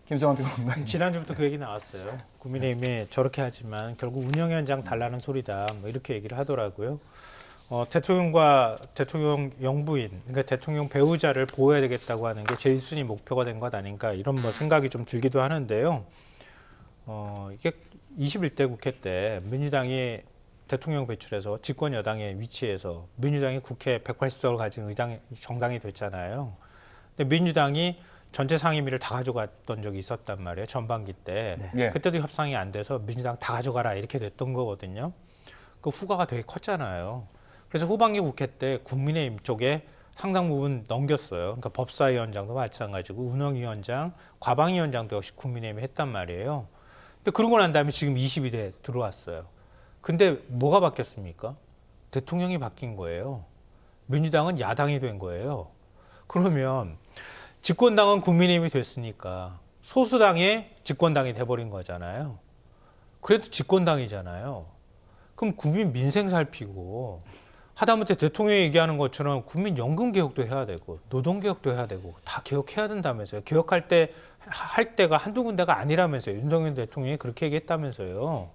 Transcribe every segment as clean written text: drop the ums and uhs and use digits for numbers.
김성환 평론가님. 지난주부터 그 얘기 나왔어요. 국민의힘이 저렇게 하지만 결국 운영 현장 달라는 소리다. 뭐 이렇게 얘기를 하더라고요. 대통령과 대통령 영부인, 그러니까 대통령 배우자를 보호해야 되겠다고 하는 게 제일 순위 목표가 된 것 아닌가 이런 뭐 생각이 좀 들기도 하는데요. 이게 21대 국회 때 민주당이 대통령 배출해서 집권 여당의 위치에서 민주당이 국회 180석을 가진 정당이 됐잖아요. 근데 민주당이 전체 상임위를 다 가져갔던 적이 있었단 말이에요. 전반기 때. 네. 그때도 협상이 안 돼서 민주당 다 가져가라 이렇게 됐던 거거든요. 그 후과가 되게 컸잖아요. 그래서 후반기 국회 때 국민의힘 쪽에 상당 부분 넘겼어요. 그러니까 법사위원장도 마찬가지고 운영위원장, 과방위원장도 역시 국민의힘이 했단 말이에요. 근데 그러고 난 다음에 지금 22대 들어왔어요. 근데 뭐가 바뀌었습니까? 대통령이 바뀐 거예요. 민주당은 야당이 된 거예요. 그러면 집권당은 국민의힘이 됐으니까 소수당의 집권당이 돼버린 거잖아요. 그래도 집권당이잖아요. 그럼 국민 민생 살피고 하다못해 대통령이 얘기하는 것처럼 국민 연금 개혁도 해야 되고 노동 개혁도 해야 되고 다 개혁해야 된다면서요. 개혁할 때 할 때가 한두 군데가 아니라면서요. 윤석열 대통령이 그렇게 얘기했다면서요.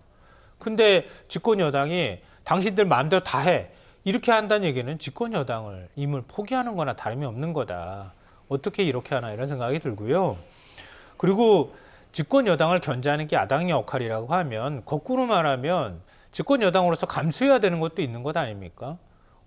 근데 집권 여당이 당신들 마음대로 다 해. 이렇게 한다는 얘기는 집권 여당을 임을 포기하는 거나 다름이 없는 거다. 어떻게 이렇게 하나 이런 생각이 들고요. 그리고 집권 여당을 견제하는 게 야당의 역할이라고 하면 거꾸로 말하면 집권 여당으로서 감수해야 되는 것도 있는 것 아닙니까?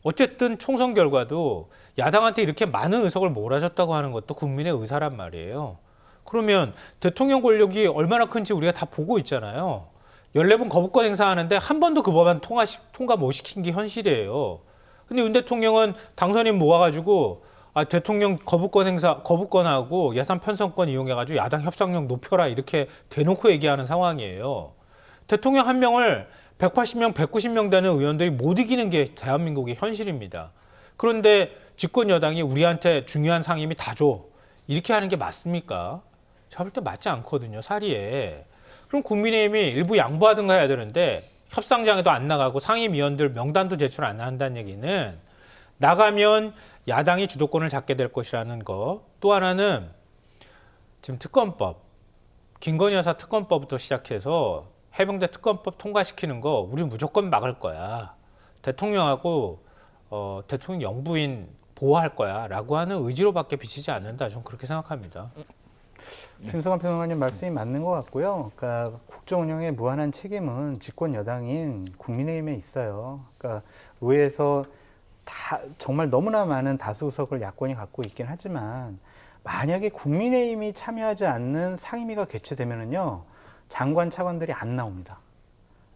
어쨌든 총선 결과도 야당한테 이렇게 많은 의석을 몰아줬다고 하는 것도 국민의 의사란 말이에요. 그러면 대통령 권력이 얼마나 큰지 우리가 다 보고 있잖아요. 14번 거부권 행사하는데 한 번도 그 법안 통과 못 시킨 게 현실이에요. 근데 윤 대통령은 당선인 모아가지고 대통령 거부권하고 예산 편성권 이용해가지고 야당 협상력 높여라 이렇게 대놓고 얘기하는 상황이에요. 대통령 한 명을 180명, 190명 되는 의원들이 못 이기는 게 대한민국의 현실입니다. 그런데 집권 여당이 우리한테 중요한 상임위 다 줘. 이렇게 하는 게 맞습니까? 제가 볼 때 맞지 않거든요, 사리에. 그럼 국민의힘이 일부 양보하든가 해야 되는데 협상장에도 안 나가고 상임위원들 명단도 제출 안 한다는 얘기는 나가면 야당이 주도권을 잡게 될 것이라는 거. 또 하나는 지금 특검법, 김건희 여사 특검법부터 시작해서 해병대 특검법 통과시키는 거 우리 무조건 막을 거야. 대통령하고 대통령 영부인 보호할 거야 라고 하는 의지로밖에 비치지 않는다. 저는 그렇게 생각합니다. 김성환 평론가님 말씀이 맞는 것 같고요. 그러니까 국정 운영의 무한한 책임은 집권 여당인 국민의힘에 있어요. 그러니까 의회에서 다 정말 너무나 많은 다수 의석을 야권이 갖고 있긴 하지만 만약에 국민의힘이 참여하지 않는 상임위가 개최되면은요 장관 차관들이 안 나옵니다.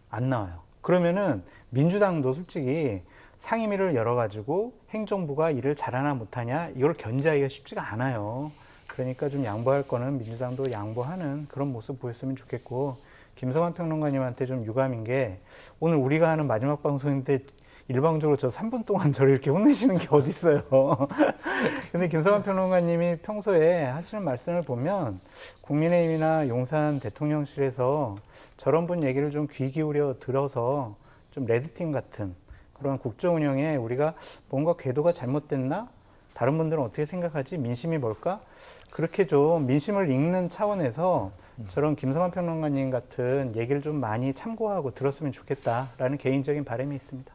안 나와요. 그러면은 민주당도 솔직히 상임위를 열어가지고 행정부가 일을 잘하나 못하냐 이걸 견제하기가 쉽지가 않아요. 그러니까 좀 양보할 거는 민주당도 양보하는 그런 모습 보였으면 좋겠고 김성환 평론가님한테 좀 유감인 게 오늘 우리가 하는 마지막 방송인데 일방적으로 저 3분 동안 저를 이렇게 혼내시는 게 어디 있어요. 근데 김성환 평론가님이 평소에 하시는 말씀을 보면 국민의힘이나 용산 대통령실에서 저런 분 얘기를 좀 귀 기울여 들어서 좀 레드팀 같은 그런 국정 운영에 우리가 뭔가 궤도가 잘못됐나? 다른 분들은 어떻게 생각하지? 민심이 뭘까? 그렇게 좀 민심을 읽는 차원에서 저런 김성환 평론가님 같은 얘기를 좀 많이 참고하고 들었으면 좋겠다라는 개인적인 바람이 있습니다.